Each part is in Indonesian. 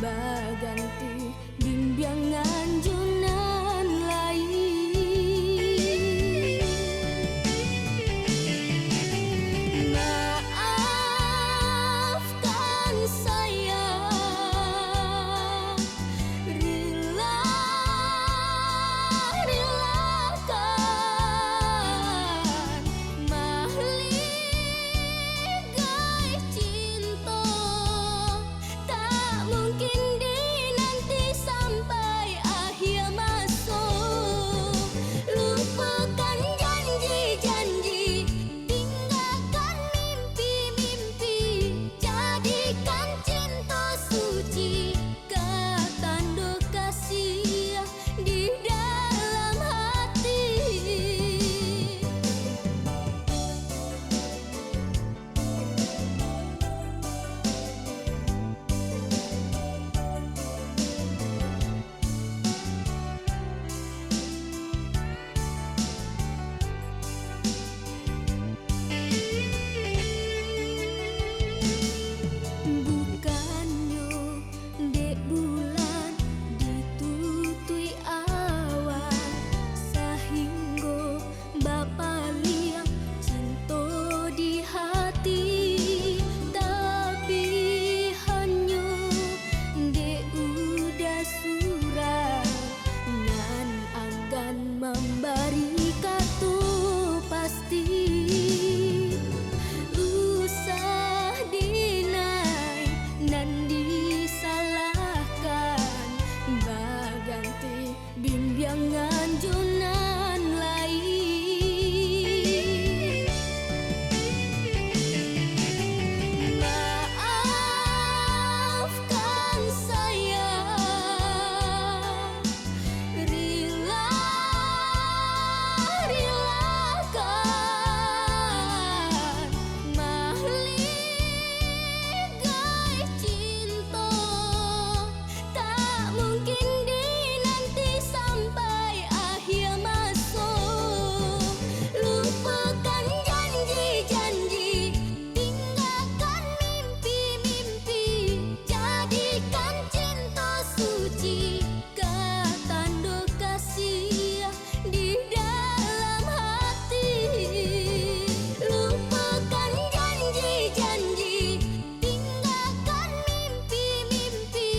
baganti bimbingan junan lain. Maafkan saya, relakan mahligai cinta, tak mungkin dinanti sampai akhir masuk. Lupakan janji-janji, tinggalkan mimpi-mimpi, jadikan cinta suci ketanda kasih di dalam hati. Bukannya dek bulan ditutui awan, sehingga bapa liang cinta di hati. Tapi hanya dek udah surat ngan agan memberi kata pasti. Usah dinai nan disalahkan, baganti bimbingan junan lain. Maafkan saya, relakan mahligai cinta, tak mungkin dinanti sampai akhir masuk. Lupakan janji-janji, tinggalkan mimpi-mimpi, jadikan cinta suci ketanda kasih di dalam hati. Lupakan janji-janji, tinggalkan mimpi-mimpi,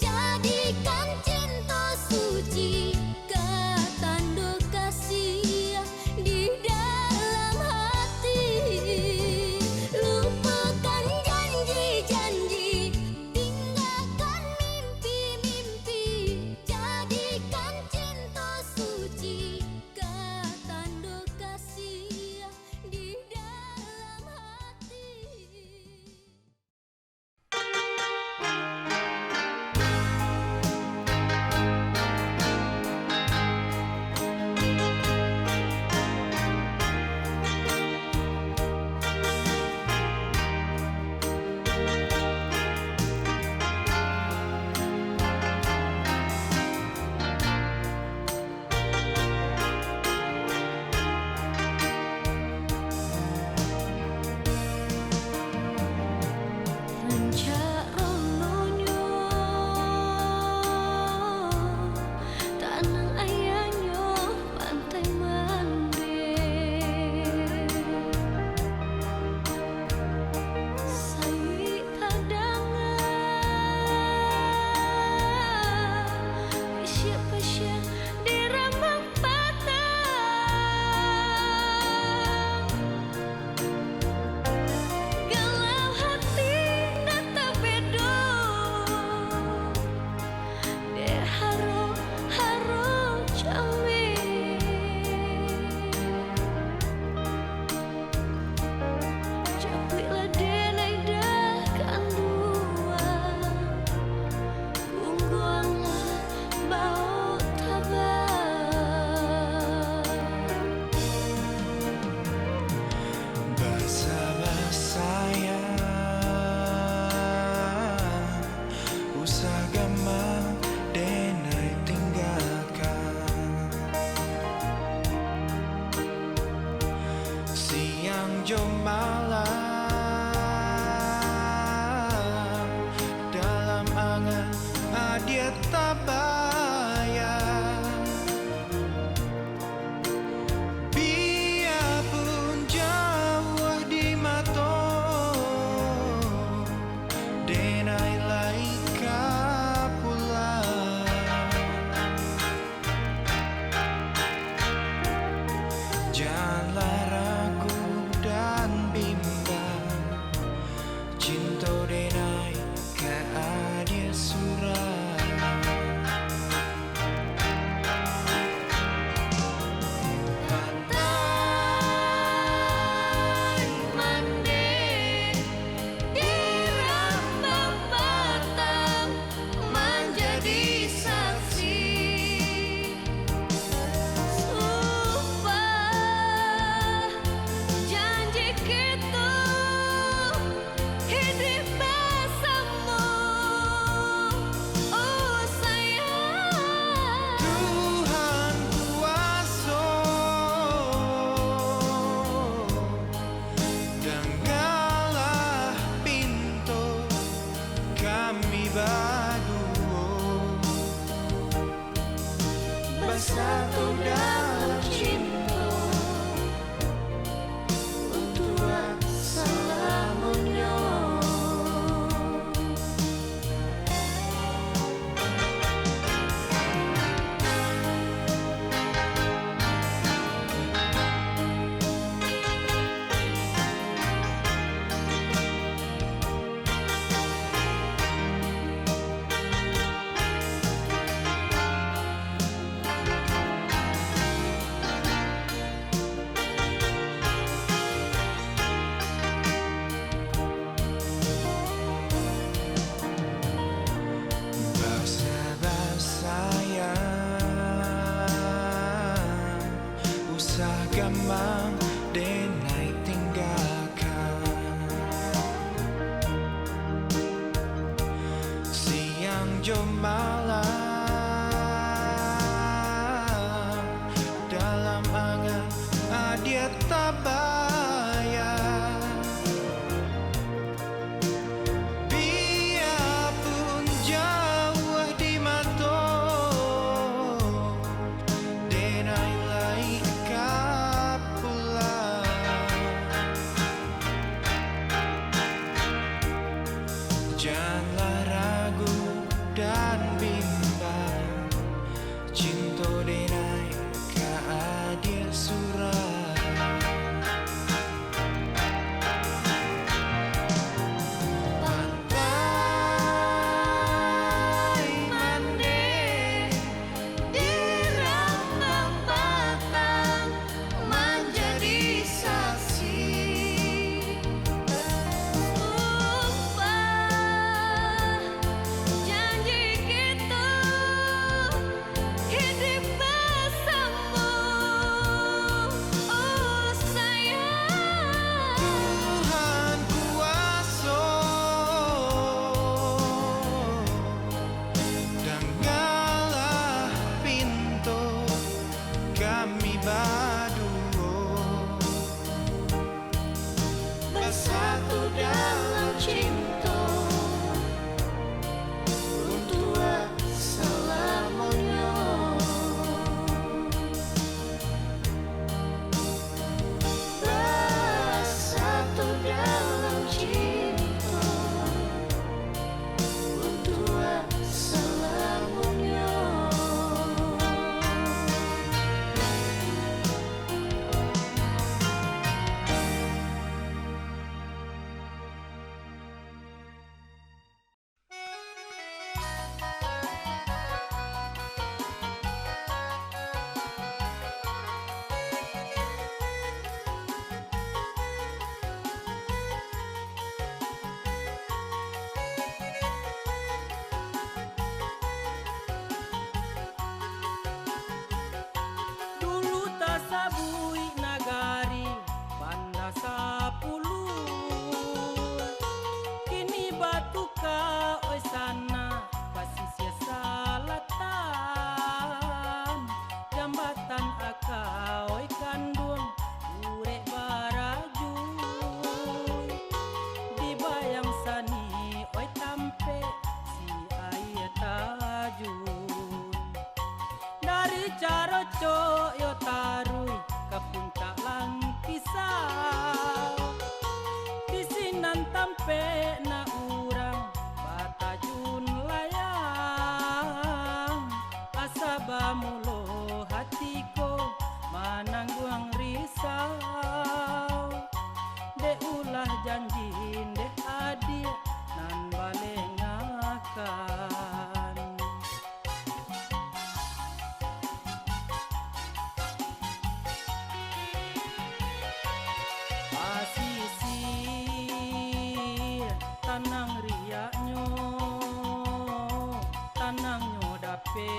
jadikan cinta suci ketanda kasih di dalam hati. Lupakan janji-janji, tinggalkan mimpi-mimpi, jadikan cinta suci ketanda kasih di dalam hati. Rancak rononyo tanang ayanyo pantai mande, sawi kadangan pasya-pasya di rambang patang. Galau hati nata bedo, de haro cawe, capuilah denai dah kanduan, ungguanglah bau tabang. Basa-basaya usah gampang denai tinggalkan. Siang jo malam dalam angan tabaya. Biarpun jauh di mato, denai laika pula. Janganlah ragu dan bimbang, cinta denai ke adia surah. Pantai mande dirambang batang menjadi saksi. Sumpah janji kita hidup bersama. Oh sayang, Tuhan kuasa, dengarlah pintu kami berdua, bersatu dalam cinta untuk selamanya. Bersabar sayang, usah gampang denai tinggalkan. Siang jo malam dalam angan adia tabaya. Biarpun jauh di mato, denai laika pula. Janganlah ragu dan bimbang, Dari Caroco yo tarui ke puncak Langkisau, di sinan tampe na urang batajun layang, asaba mulo hatiko manangguang risau, de ulah janji de adir nan balengakan. Pasisir tanang riaknyo, tanangnya dape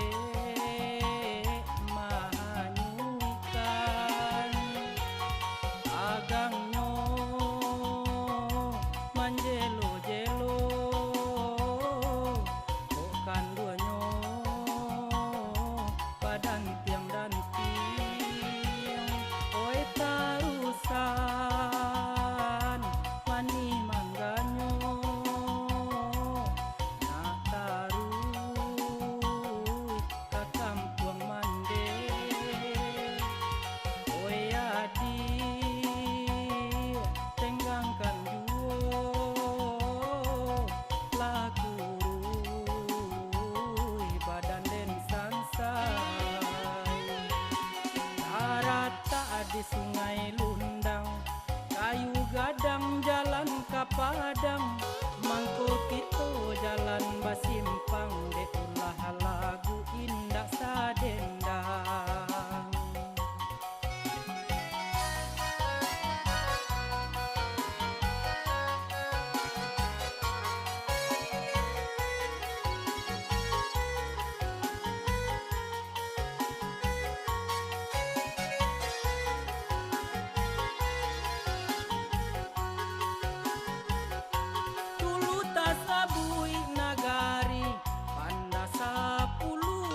mahanyuikan, agangnya manjelo-jelo, bukan duanyo padang tiang dan tiang, oi tarusan mani mangganyo nak tarui ke kampung mande, oi adik tenggangkan juo lakurui badan den sansai, rata di sungai Lundang, kayu gadang jalan ke Padang, mangko kito jalan basimpang, de ulah lagu indah sadendang. Dulu tak sabui nagari panda sapuluh,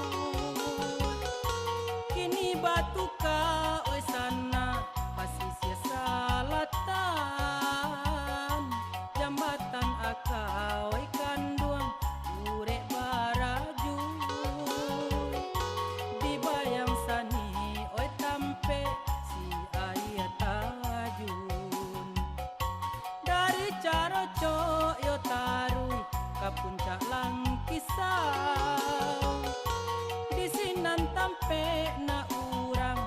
kini batu ka oi sana pasisir salatan, jambatan akau oi kanduang urek baraju, dibayang sani oi tampe si ayah tajun. Dari Caroco yo tarui ke puncak Langkisau, di sinan tampe na urang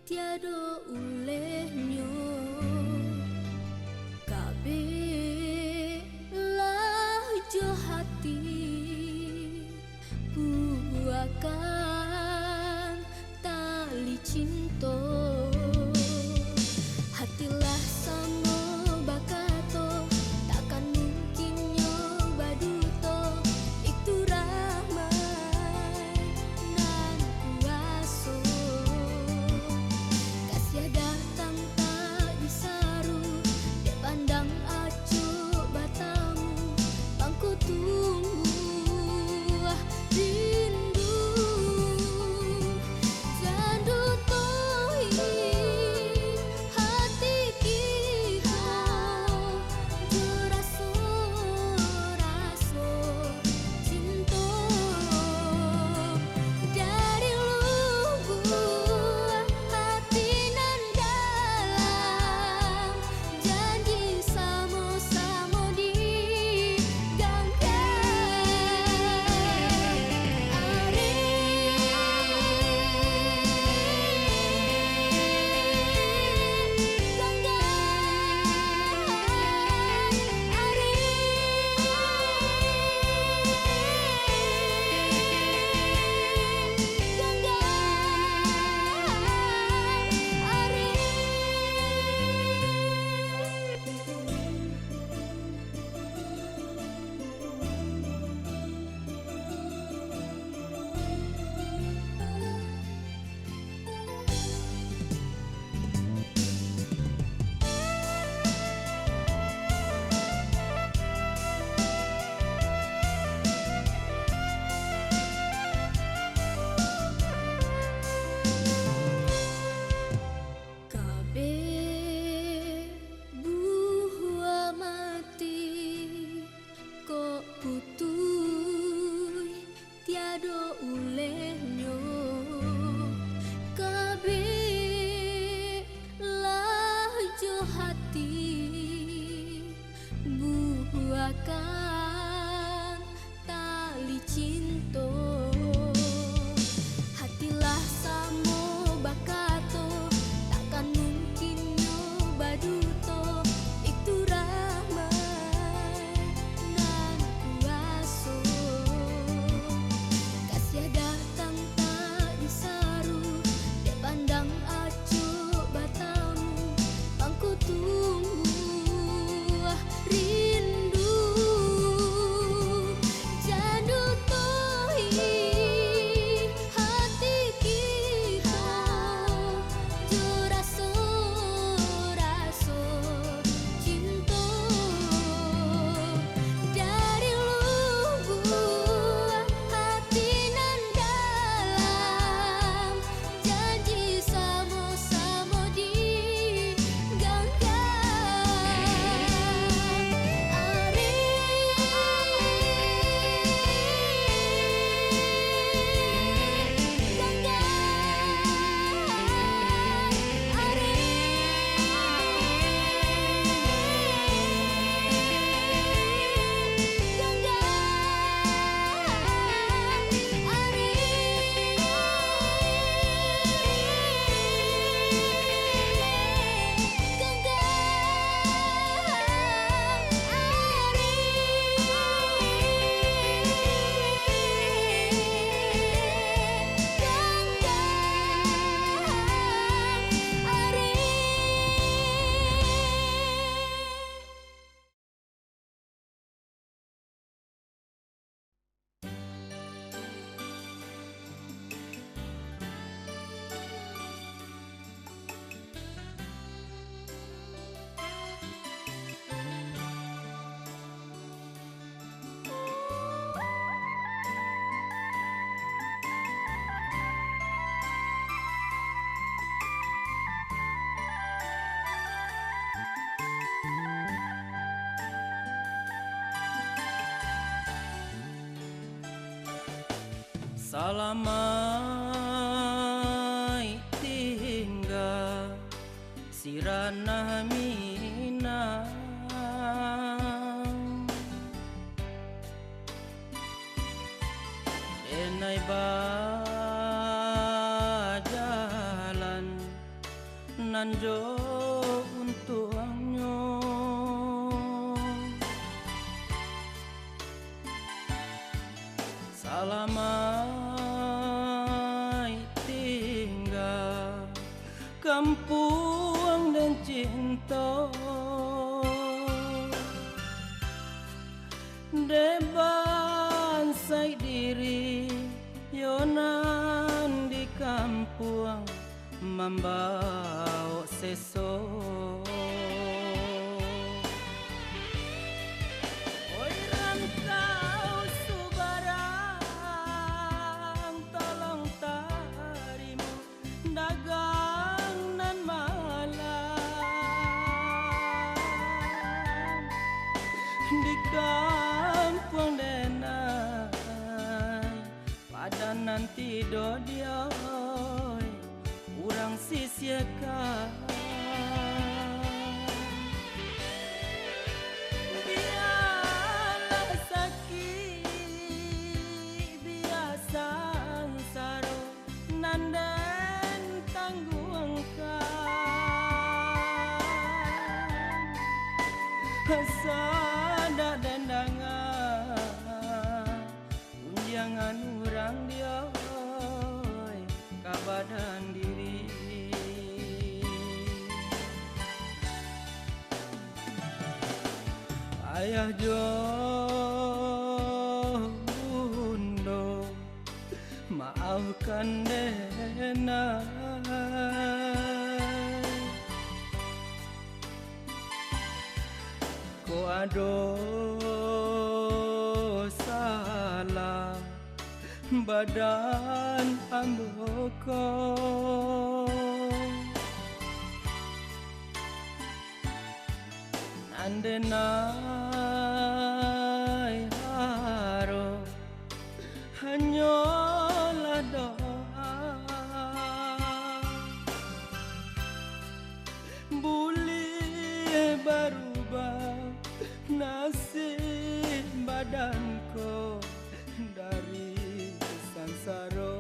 tiada ulehnya kabeh lajo hati buakan tali cinta hatilah sama bakato takkan mungkin nyoba duto itu ramai nan kuaso kasih datang tak disaru dia pandang acuh batamu bangku tunggu rindu jandu tohi hati kita juraso raso cinta dari lubuk hati nan dalam janji sama-sama kabeh buah mati kok putui tiada ulehnya kabeh lajo hati buahkan tali cinta hatilah samo bakato takkan mungkin nyoba duto itu ramai nan kuaso kasih datang tak disaru dia pandang acuh batamu bangku tunggu rindu jandu tohi hati kita juraso raso cinta dari lubuk hati nan dalam janji sama-sama Salamai tinggal sirana minang enai bajalan nanjo untuangnya salamai tinggal kampung dan cinta deban sai diri yonan di kampung membawa seso oi rantau subarang tolong tarimu dagang nan malam di kampung denai pada nanti do dia urang sisyakan biarlah sakit biasa saro nanden tangguangkan sada dendangan unjangan urang dia kabadan diri ayah jo bundo maafkan dena ko ado salah badan amboko nandenai haro hanyalah doa boleh berubah nasib badanku dari sansaro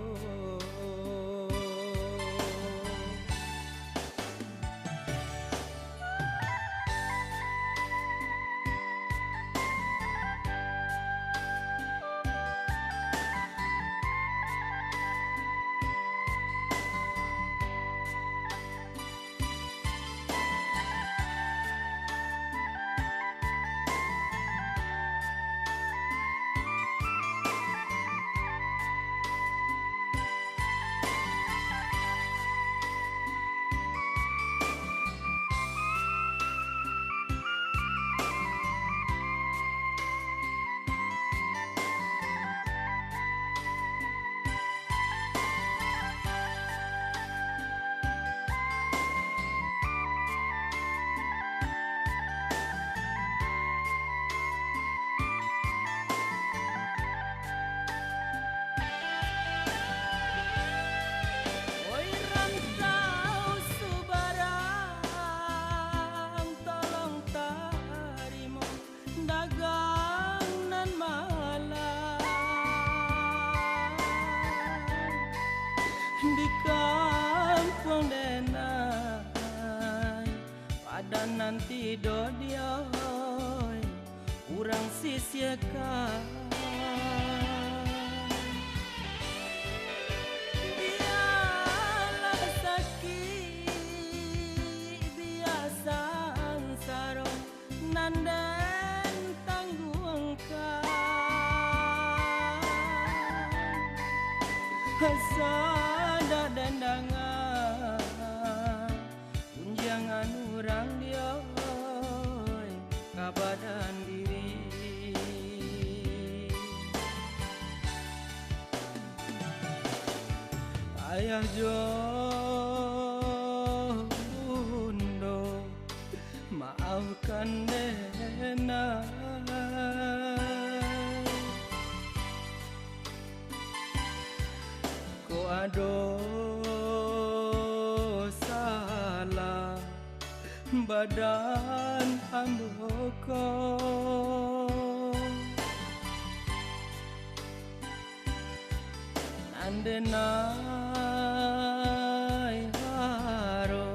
di kampung denai pada nanti do dia urang sisyakan biarlah sakit biasa saro nanden tangguangkan sada dendangan unjangan urang dia kabadan diri ayah jo bundo maafkan dena ko ado salah badan amboko nandenai haro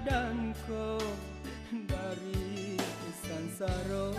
dan kau dari sansaro.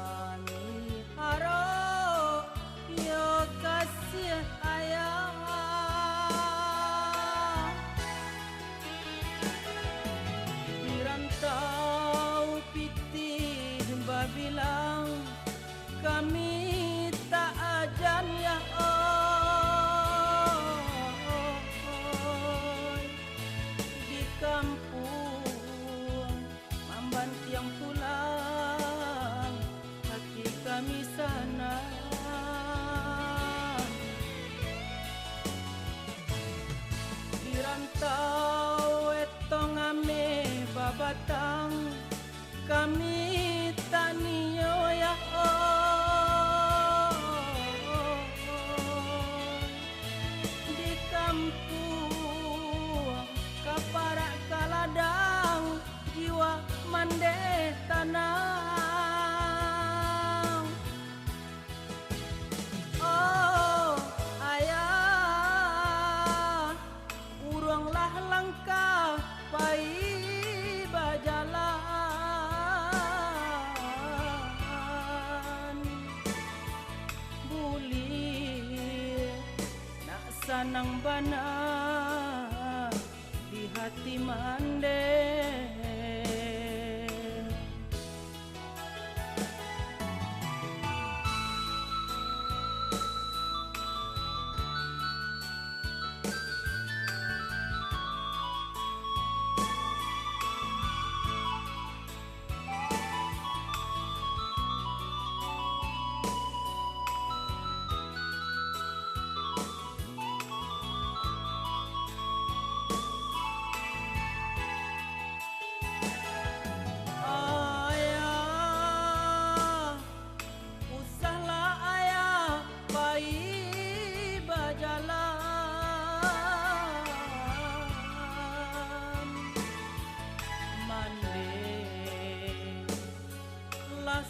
kami harap yo kasih ayah di rantau pitih babilang kami tak ajan ya di kampung mamban tiang tulang hati kami sana di rantau etong ame babatang kami tak niyo ya di kampung kaparak kaladang jiwa mande tanang oh ayah uranglah langkah pai bajalan buli nak sanang bana di hati mande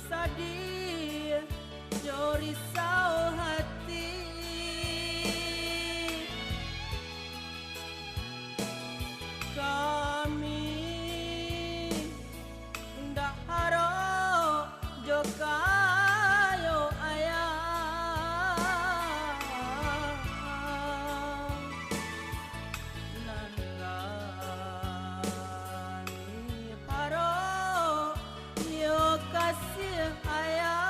sadir jo risau hati kami ndak harap jo kayo ayah nangani harap yo kasih ayah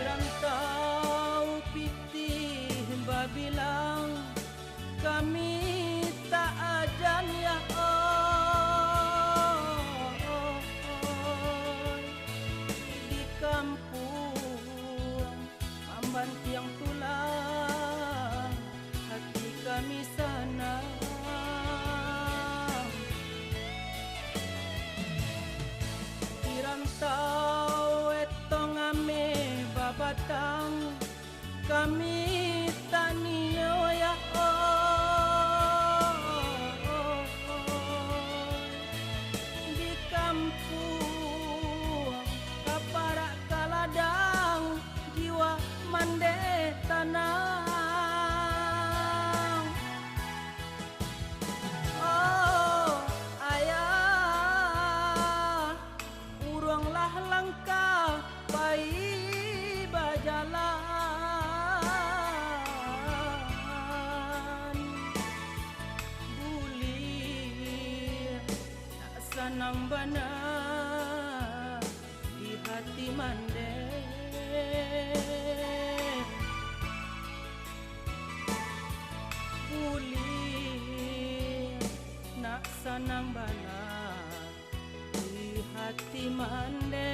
rantau pitih babilang kami tak ajan ya di kampung mamban tiang tulang hati kami sana rantau etong ame babatang kami tak niyo ya di kampung kaparak kaladang jiwa mande tanang oh ayah uranglah langkah pai bajalan buli tak sanang bana di hati mande buli nak sanang bana di hati mande